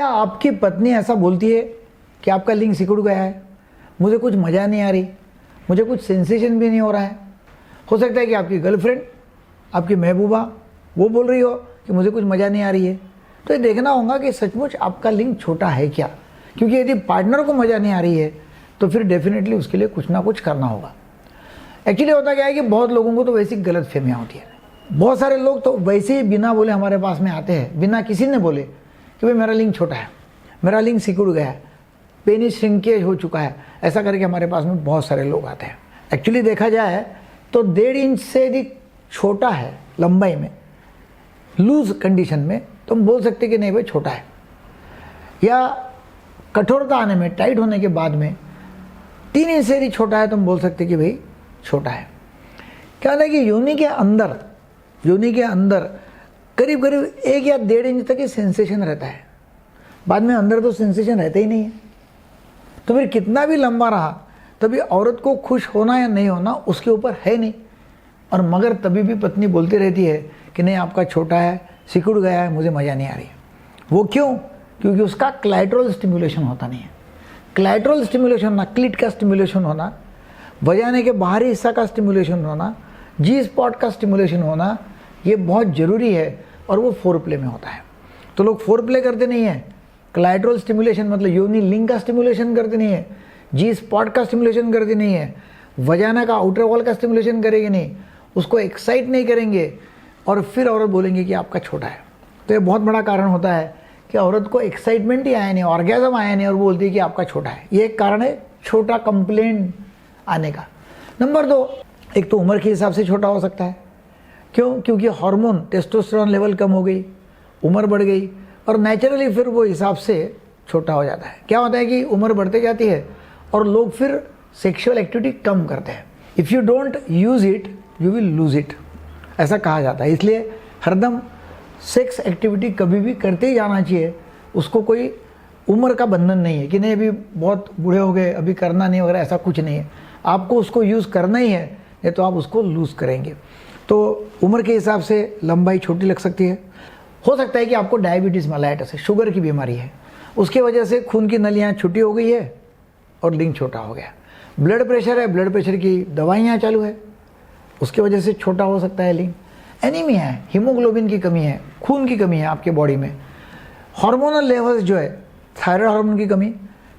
क्या आपकी पत्नी ऐसा बोलती है कि आपका लिंग सिकुड़ गया है, मुझे कुछ मज़ा नहीं आ रही, मुझे कुछ सेंसेशन भी नहीं हो रहा है? हो सकता है कि आपकी गर्लफ्रेंड, आपकी महबूबा वो बोल रही हो कि मुझे कुछ मज़ा नहीं आ रही है। तो ये देखना होगा कि सचमुच आपका लिंग छोटा है क्या, क्योंकि यदि पार्टनर को मज़ा नहीं आ रही है तो फिर डेफिनेटली उसके लिए कुछ ना कुछ करना होगा। एक्चुअली होता क्या है कि बहुत लोगों को तो वैसी गलत फहमियाँ होती है। बहुत सारे लोग तो वैसे ही बिना बोले हमारे पास में आते हैं, बिना किसी ने बोले कि भाई मेरा लिंग छोटा है, मेरा लिंग सिकुड़ गया है, पेनिस श्रिंकेज हो चुका है, ऐसा करके हमारे पास में बहुत सारे लोग आते हैं। एक्चुअली देखा जाए तो 1.5 इंच से यदि छोटा है लंबाई में, लूज कंडीशन में, तो हम बोल सकते कि नहीं भाई छोटा है। या कठोरता आने में, टाइट होने के बाद में 3 इंच से यदि छोटा है तो हम बोल सकते कि भाई छोटा है। क्या होता है कि योनि के अंदर करीब करीब 1 या 1.5 इंच तक ही सेंसेशन रहता है, बाद में अंदर तो सेंसेशन रहता ही नहीं है। तो फिर कितना भी लंबा रहा तभी औरत को खुश होना या नहीं होना उसके ऊपर है नहीं। और मगर तभी भी पत्नी बोलती रहती है कि नहीं आपका छोटा है, सिकुड़ गया है, मुझे मज़ा नहीं आ रही। वो क्यों? क्योंकि उसका क्लाइटरल स्टिमुलेशन होता नहीं है। क्लाइटरल स्टिमुलेशन होना, क्लिट का स्टिमुलेशन होना, वजाने के बाहरी हिस्सा का स्टिमुलेशन होना, जी स्पॉट का स्टिमुलेशन होना, ये बहुत ज़रूरी है। और वो फोरप्ले में होता है। तो लोग फोरप्ले करते नहीं है, क्लाइटरल स्टिमुलेशन मतलब योनि लिंग का स्टिमुलेशन करते नहीं है, जी स्पॉट का स्टिमुलेशन करते नहीं है, वजाना का आउटर वॉल का स्टिमुलेशन करेंगे नहीं, उसको एक्साइट नहीं करेंगे, और फिर औरत बोलेंगे कि आपका छोटा है। तो ये बहुत बड़ा कारण होता है कि औरत को एक्साइटमेंट ही आया नहीं, ऑर्गेज़म आया नहीं, और बोलती है कि आपका छोटा है। ये एक कारण है छोटा कंप्लेंट आने का। नंबर 2, एक तो उम्र के हिसाब से छोटा हो सकता है। क्यों? क्योंकि हार्मोन टेस्टोस्टेरोन लेवल कम हो गई, उम्र बढ़ गई, और नेचुरली फिर वो हिसाब से छोटा हो जाता है। क्या होता है कि उम्र बढ़ते जाती है और लोग फिर सेक्सुअल एक्टिविटी कम करते हैं। If you don't use it you will lose it, ऐसा कहा जाता है। इसलिए हरदम सेक्स एक्टिविटी कभी भी करते ही जाना चाहिए। उसको कोई उम्र का बंधन नहीं है कि नहीं अभी बहुत बूढ़े हो गए, अभी करना नहीं वगैरह, ऐसा कुछ नहीं है। आपको उसको यूज़ करना ही है, नहीं तो आप उसको लूज़ करेंगे। तो उम्र के हिसाब से लंबाई छोटी लग सकती है। हो सकता है कि आपको डायबिटीज़ मेलाइटस है, शुगर की बीमारी है, उसके वजह से खून की नलियाँ छोटी हो गई है और लिंग छोटा हो गया। ब्लड प्रेशर है, ब्लड प्रेशर की दवाइयाँ चालू है, उसकी वजह से छोटा हो सकता है लिंग। एनीमिया है, हीमोग्लोबिन की कमी है, खून की कमी है आपके बॉडी में। हार्मोनल लेवल्स जो है, थायराइड हार्मोन की कमी,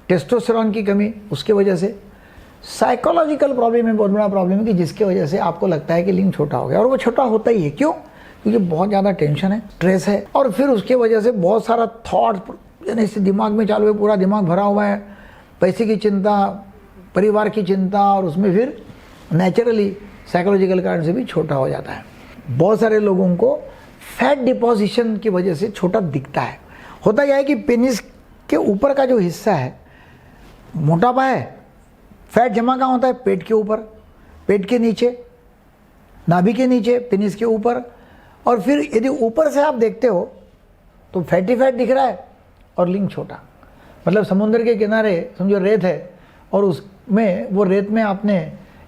टेस्टोस्टेरोन की कमी, उसके वजह से। साइकोलॉजिकल प्रॉब्लम है, बहुत बड़ा प्रॉब्लम है कि जिसकी वजह से आपको लगता है कि लिंग छोटा हो गया, और वो छोटा होता ही है। क्यों? क्योंकि बहुत ज़्यादा टेंशन है, स्ट्रेस है, और फिर उसके वजह से बहुत सारा थॉट यानी इससे दिमाग में चालू है, पूरा दिमाग भरा हुआ है, पैसे की चिंता, परिवार की चिंता, और उसमें फिर नेचुरली साइकोलॉजिकल कारण से भी छोटा हो जाता है। बहुत सारे लोगों को फैट डिपोजिशन की वजह से छोटा दिखता है। होता क्या है कि पेनिस के ऊपर का जो हिस्सा है मोटापा है, फैट जमा कहाँ होता है? पेट के ऊपर, पेट के नीचे, नाभि के नीचे, पेनिस के ऊपर। और फिर यदि ऊपर से आप देखते हो तो फैटी फैट दिख रहा है और लिंग छोटा। मतलब समुद्र के किनारे समझो रेत है, और उसमें वो रेत में आपने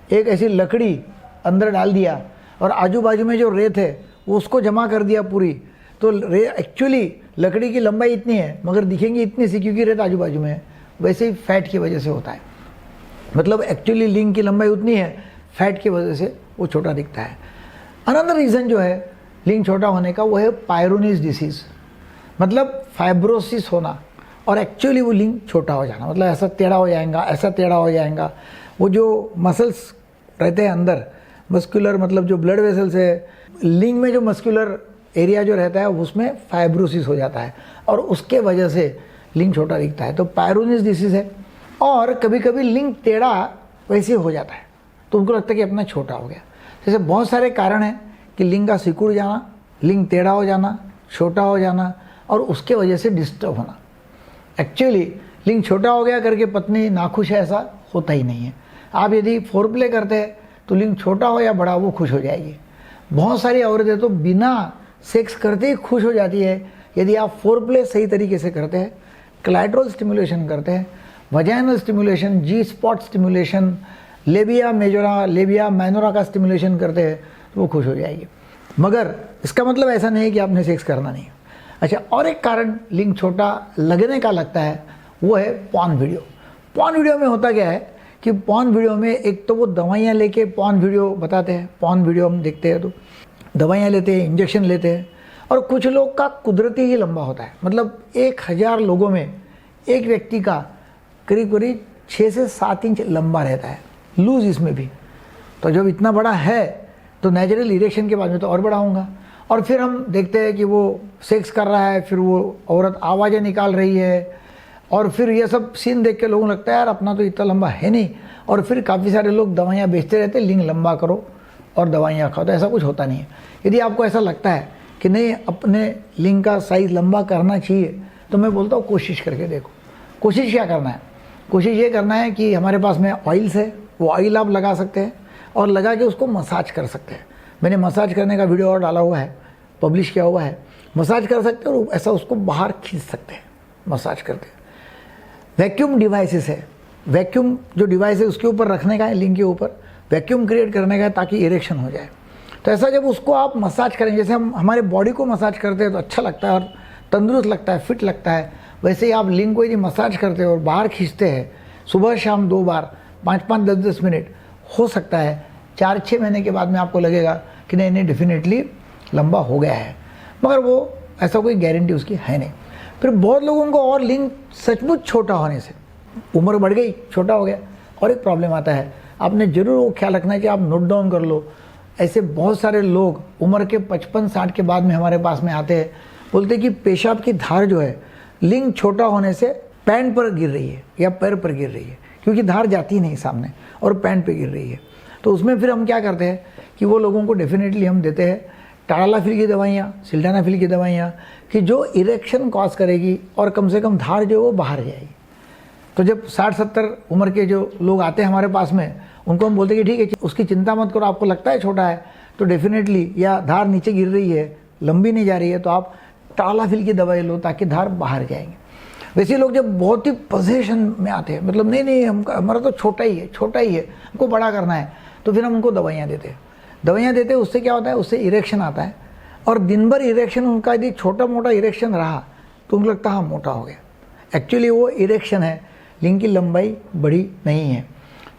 एक ऐसी लकड़ी अंदर डाल दिया और आजू बाजू में जो रेत है वो उसको जमा कर दिया पूरी। तो एक्चुअली लकड़ी की लंबाई इतनी है मगर दिखेंगी इतनी सी, क्योंकि रेत आजू बाजू में है। वैसे ही फैट की वजह से होता है। मतलब एक्चुअली लिंग की लंबाई उतनी है, फैट की वजह से वो छोटा दिखता है। अनदर रीज़न जो है लिंग छोटा होने का वो है पायरोनिस डिसीज़, मतलब फाइब्रोसिस होना, और एक्चुअली वो लिंग छोटा हो जाना। मतलब ऐसा टेढ़ा हो जाएगा, ऐसा टेढ़ा हो जाएगा। वो जो मसल्स रहते हैं अंदर, मस्कुलर मतलब जो ब्लड वेसल्स है, लिंग में जो मस्कुलर एरिया जो रहता है उसमें फाइब्रोसिस हो जाता है, और उसके वजह से लिंग छोटा दिखता है। तो पायरोनिस डिसीज़ है। और कभी कभी लिंग टेढ़ा वैसे हो जाता है, तो उनको लगता है कि अपना छोटा हो गया। जैसे बहुत सारे कारण हैं कि लिंग का सिकुड़ जाना, लिंग टेढ़ा हो जाना, छोटा हो जाना, और उसके वजह से डिस्टर्ब होना। एक्चुअली लिंग छोटा हो गया करके पत्नी नाखुश है, ऐसा होता ही नहीं है। आप यदि फोरप्ले करते हैं तो लिंग छोटा हो या बड़ा वो खुश हो जाएगी। बहुत सारी औरतें तो बिना सेक्स करते ही खुश हो जाती है यदि आप फोरप्ले सही तरीके से करते हैं, क्लाइटरल स्टिमुलेशन करते हैं, vaginal stimulation, G spot stimulation, labia majora, labia minora का स्टिमुलेशन करते हैं तो वो खुश हो जाएगी। मगर इसका मतलब ऐसा नहीं है कि आपने सेक्स करना नहीं। अच्छा, और एक कारण लिंग छोटा लगने का लगता है वो है पॉर्न वीडियो। पॉर्न वीडियो में होता क्या है कि पॉर्न वीडियो में एक तो वो दवाइयाँ लेके पॉर्न वीडियो बताते हैं, पॉर्न वीडियो हम देखते हैं तो दवाइयाँ लेते हैं, इंजेक्शन लेते हैं, और कुछ लोग का कुदरती ही लंबा होता है। मतलब 1000 लोगों में एक व्यक्ति का करीब करीब 6 से 7 इंच लंबा रहता है, लूज इसमें भी। तो जब इतना बड़ा है तो नेचुरल इरेक्शन के बाद में तो और बड़ा होगा। और फिर हम देखते हैं कि वो सेक्स कर रहा है, फिर वो औरत आवाज़ें निकाल रही है, और फिर ये सब सीन देख के लोगों को लगता है यार अपना तो इतना लंबा है नहीं, और फिर काफ़ी सारे लोग दवाइयाँ बेचते रहते हैं, लिंग लंबा करो और दवाइयाँ खाओ। तो ऐसा कुछ होता नहीं है। यदि आपको ऐसा लगता है कि नहीं अपने लिंग का साइज़ लंबा करना चाहिए, तो मैं बोलता हूँ कोशिश करके देखो। कोशिश क्या करना है? कोशिश ये करना है कि हमारे पास में ऑयल्स है, वो ऑयल आप लगा सकते हैं और लगा के उसको मसाज कर सकते हैं। मैंने मसाज करने का वीडियो और डाला हुआ है, पब्लिश किया हुआ है। मसाज कर सकते हैं और ऐसा उसको बाहर खींच सकते हैं मसाज करके। वैक्यूम डिवाइसेस है, वैक्यूम जो डिवाइस है उसके ऊपर रखने का है, लिंग के ऊपर वैक्यूम क्रिएट करने का है ताकि इरेक्शन हो जाए। तो ऐसा जब उसको आप मसाज करें, जैसे हम हमारे बॉडी को मसाज करते हैं तो अच्छा लगता है और तंदुरुस्त लगता है, फिट लगता है, वैसे ही आप लिंग को यदि मसाज करते हो और बाहर खींचते हैं सुबह शाम 2 बार 5-5 10-10 मिनट, हो सकता है 4-6 महीने के बाद में आपको लगेगा कि नहीं नहीं डेफिनेटली लंबा हो गया है, मगर वो ऐसा कोई गारंटी उसकी है नहीं। फिर बहुत लोगों को और लिंग सचमुच छोटा होने से उम्र बढ़ गई, छोटा हो गया, और एक प्रॉब्लम आता है। आपने जरूर वो ख्याल रखना है कि आप नोट डाउन कर लो। ऐसे बहुत सारे लोग उम्र के 55-60 के बाद में हमारे पास में आते हैं, बोलते कि पेशाब की धार जो है लिंग छोटा होने से पैंट पर गिर रही है या पैर पर गिर रही है, क्योंकि धार जाती नहीं सामने और पैंट पे गिर रही है। तो उसमें फिर हम क्या करते हैं कि वो लोगों को डेफिनेटली हम देते हैं टाडालाफिल की दवाइयाँ, सिल्डेनाफिल की दवाइयाँ, कि जो इरेक्शन कॉज करेगी और कम से कम धार जो है वो बाहर जाएगी। तो जब 60-70 उम्र के जो लोग आते हैं हमारे पास में, उनको हम बोलते हैं कि ठीक है उसकी चिंता मत करो, आपको लगता है छोटा है तो डेफिनेटली या धार नीचे गिर रही है, लंबी नहीं जा रही है, तो आप टाडालाफिल की दवाई लो ताकि धार बाहर जाएंगे। वैसे लोग जब बहुत ही पोजीशन में आते हैं, मतलब नहीं हमारा तो छोटा ही है, हमको बड़ा करना है, तो फिर हम उनको दवाइयाँ देते हैं। दवाइयाँ देते हैं, उससे क्या होता है, उससे इरेक्शन आता है, और दिन भर इरेक्शन उनका यदि छोटा मोटा इरेक्शन रहा तो उनको लगता है हाँ मोटा हो गया। एक्चुअली वो इरेक्शन है, लिंग की लंबाई बड़ी नहीं है।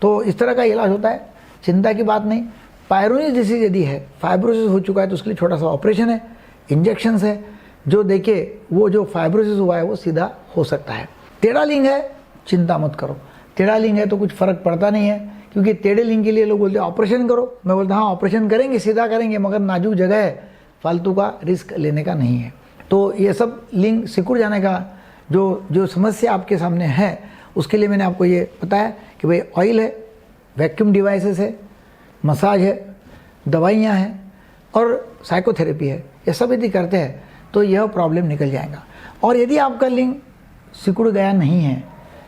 तो इस तरह का इलाज होता है, चिंता की बात नहीं। पायरोनिस डिसीज यदि है, फाइब्रोसिस हो चुका है, तो उसके लिए छोटा सा ऑपरेशन है, इंजेक्शंस है, जो देखिए वो जो फाइब्रोसिस हुआ है वो सीधा हो सकता है। टेढ़ा लिंग है, चिंता मत करो। टेढ़ा लिंग है तो कुछ फर्क पड़ता नहीं है, क्योंकि टेढ़े लिंग के लिए लोग बोलते हैं ऑपरेशन करो। मैं बोलता हाँ ऑपरेशन करेंगे, सीधा करेंगे, मगर नाजुक जगह है, फालतू का रिस्क लेने का नहीं है। तो ये सब लिंग सिकुड़ जाने का जो समस्या आपके सामने है, उसके लिए मैंने आपको ये बताया कि भाई ऑयल है, वैक्यूम डिवाइसेस है, मसाज है, दवाइयाँ हैं और साइकोथेरेपी है। ये सब यदि करते हैं तो यह प्रॉब्लम निकल जाएगा। और यदि आपका लिंग सिकुड़ गया नहीं है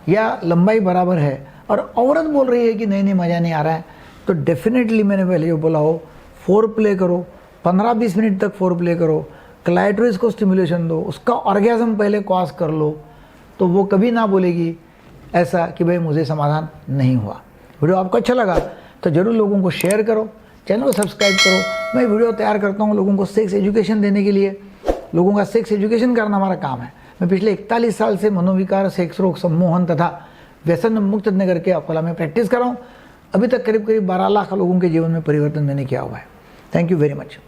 या लंबाई बराबर है और औरत बोल रही है कि नहीं मज़ा नहीं आ रहा है, तो डेफिनेटली मैंने पहले जो बोला हो, फोर प्ले करो, 15-20 मिनट तक फोर प्ले करो, क्लाइटोरिस को स्टिमुलेशन दो, उसका ऑर्गेज़म पहले कॉज कर लो, तो वो कभी ना बोलेगी ऐसा कि भाई मुझे समाधान नहीं हुआ। वीडियो आपको अच्छा लगा तो ज़रूर लोगों को शेयर करो, चैनल को सब्सक्राइब करो। मैं वीडियो तैयार करता हूँ लोगों को सेक्स एजुकेशन देने के लिए। लोगों का सेक्स एजुकेशन करना हमारा काम है। मैं पिछले 41 साल से मनोविकार, सेक्स रोग, सम्मोहन तथा व्यसन मुक्त नगर के अकोला में प्रैक्टिस कर रहा हूँ। अभी तक करीब 12 लाख लोगों के जीवन में परिवर्तन मैंने किया हुआ है। Thank you very much.